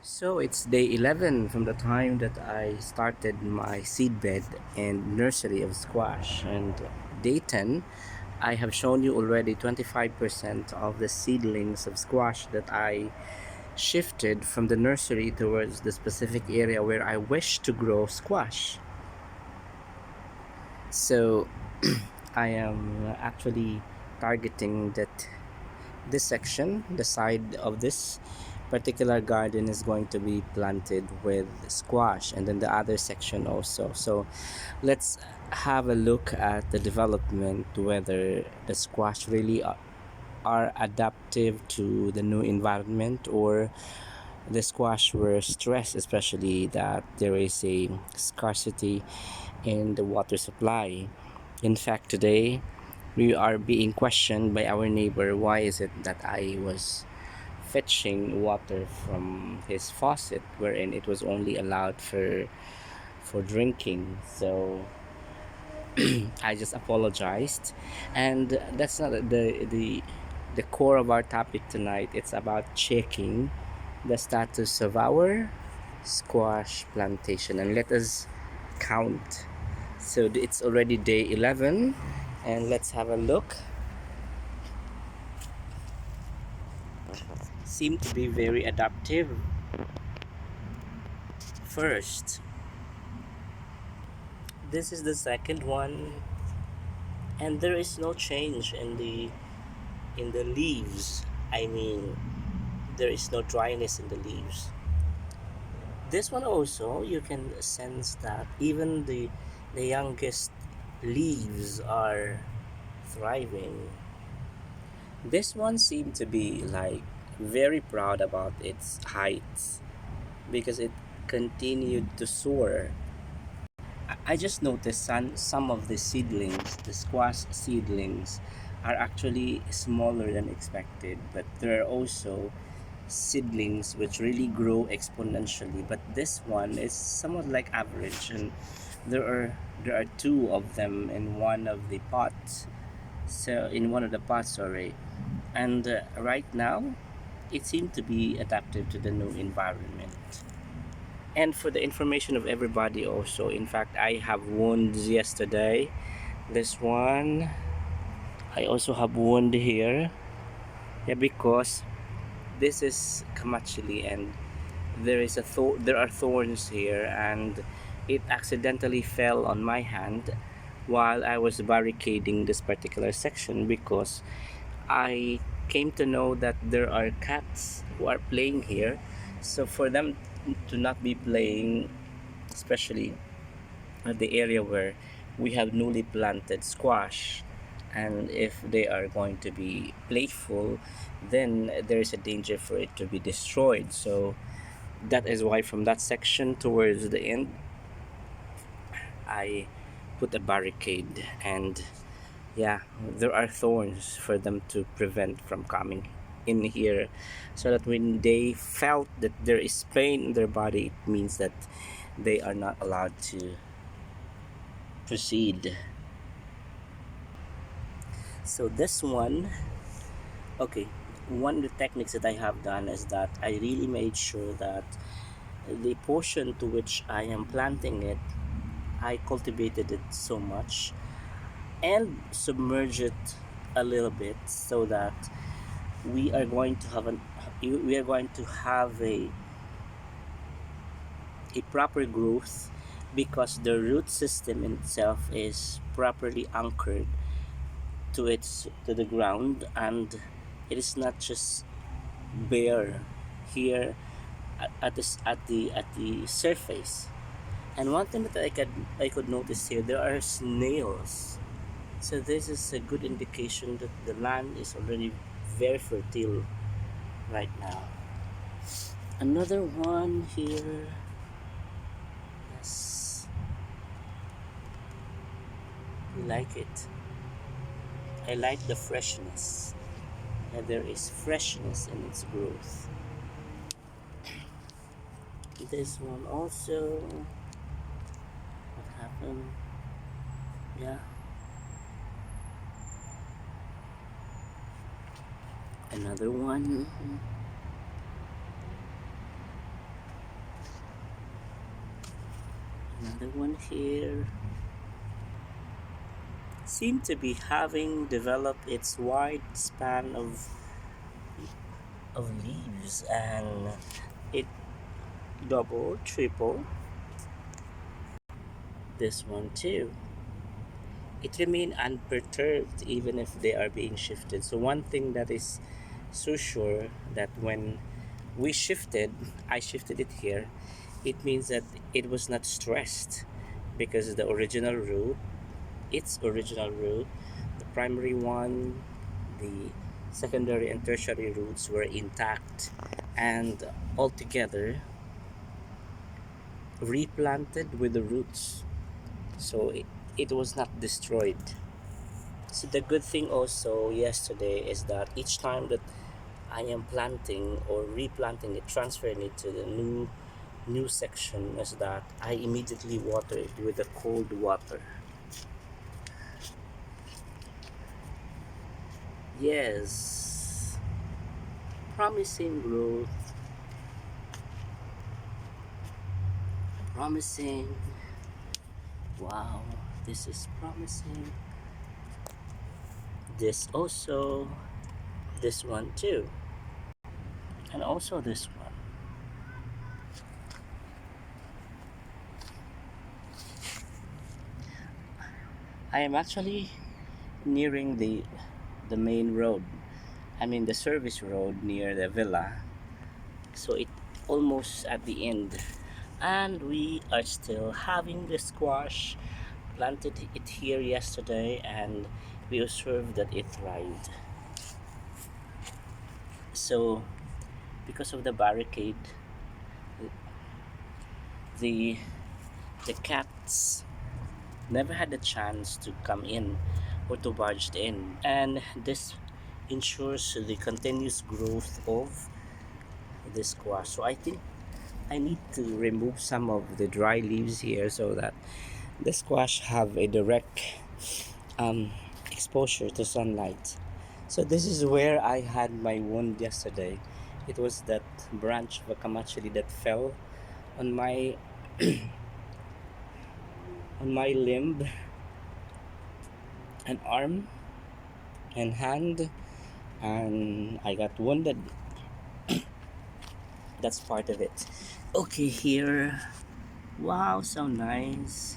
So it's day 11 from the time that I started my seedbed and nursery of squash. And day 10, I have shown you already 25% of the seedlings of squash that I shifted from the nursery towards the specific area where I wish to grow squash. So I am actually targeting that this section, the side of this particular garden is going to be planted with squash, and then the other section also. So let's have a look at the development, whether the squash really are adaptive to the new environment, or the squash were stressed, especially that there is a scarcity in the water supply. In fact, today we are being questioned by our neighbor why is it that I was fetching water from his faucet wherein it was only allowed for drinking. So I just apologized, and that's not the core of our topic tonight. It's about checking the status of our squash plantation, and let us count. So it's already day 11, and let's have a look. Seem to be very adaptive. First, this is the second one, and there is no change in the leaves. I mean, there is no dryness in the leaves. This one also, you can sense that even the youngest leaves are thriving. This one seemed to be like very proud about its height because it continued to soar. I just noticed some of the seedlings, the squash seedlings, are actually smaller than expected, but there are also seedlings which really grow exponentially. But this one is somewhat like average, and there are two of them in one of the pots. So in one of the pots, sorry, and right now, it seemed to be adaptive to the new environment. And for the information of everybody also, in fact, I have wounds yesterday. This one, I also have wound here. Yeah, because this is kamachili, and there are thorns here, and it accidentally fell on my hand while I was barricading this particular section, because I came to know that there are cats who are playing here. So for them to not be playing, especially at the area where we have newly planted squash, and if they are going to be playful, then there is a danger for it to be destroyed. So that is why from that section towards the end, I put a barricade, and yeah, there are thorns for them to prevent from coming in here, so that when they felt that there is pain in their body, it means that they are not allowed to proceed. So this one, okay, one of the techniques that I have done is that I really made sure that the portion to which I am planting it, I cultivated it so much and submerge it a little bit, so that we are going to have a proper growth, because the root system in itself is properly anchored to the ground, and it is not just bare here at the surface. And one thing that I could notice here, there are snails. So this is a good indication that the land is already very fertile right now. Another one here. Yes, I like it. I like the freshness. And there is freshness in its growth. This one also. What happened? Yeah. Another one. Another one here. Seem to be having developed its wide span of leaves, and it double, triple. This one too. It remain unperturbed even if they are being shifted. So one thing that is so sure, that when we shifted, I shifted it here, it means that it was not stressed, because the original root, its original root, the primary one, the secondary and tertiary roots were intact and altogether replanted with the roots. So it was not destroyed. So the good thing also yesterday is that each time that I am planting or replanting it, transferring it to the new section, is that I immediately water it with the cold water. Yes, promising growth, promising. Wow, this is promising. This also, this one too, and also this one. I am actually nearing the main road. I mean the service road near the villa. So it almost at the end. And we are still having the squash. Planted it here yesterday and we observed that it thrived. So because of the barricade, the the cats never had the chance to come in or to barge in, and this ensures the continuous growth of the squash. So I think I need to remove some of the dry leaves here so that the squash have a direct um, exposure to sunlight. So this is where I had my wound yesterday. It was that branch of a kamachili that fell on my on my limb and arm and hand, and I got wounded. That's part of it. Okay, here. Wow, so nice.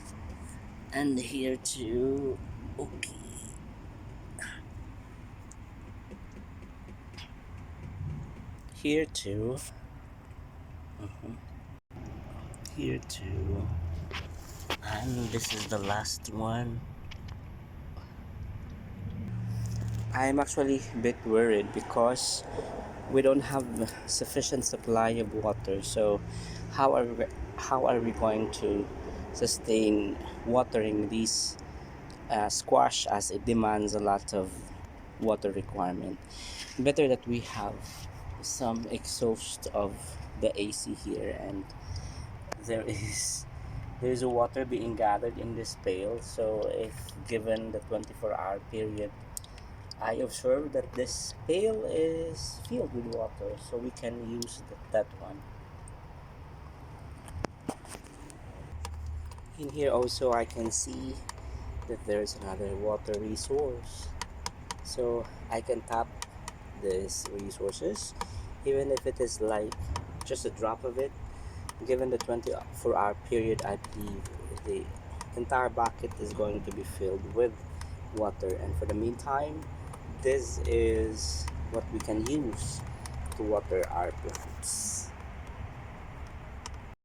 And here too. Okay. Here too. Mhm. Here too. And this is the last one. I'm actually a bit worried because we don't have sufficient supply of water. So how are we going to sustain watering these squash, as it demands a lot of water requirement? Better that we have some exhaust of the AC here, and there is there's a water being gathered in this pail. So if given the 24-hour period, I observed that this pail is filled with water, so we can use that one. In here also I can see that there's another water resource. So I can tap these resources, even if it is like just a drop of it. Given the 24-hour period, I believe the entire bucket is going to be filled with water. And for the meantime, this is what we can use to water our plants.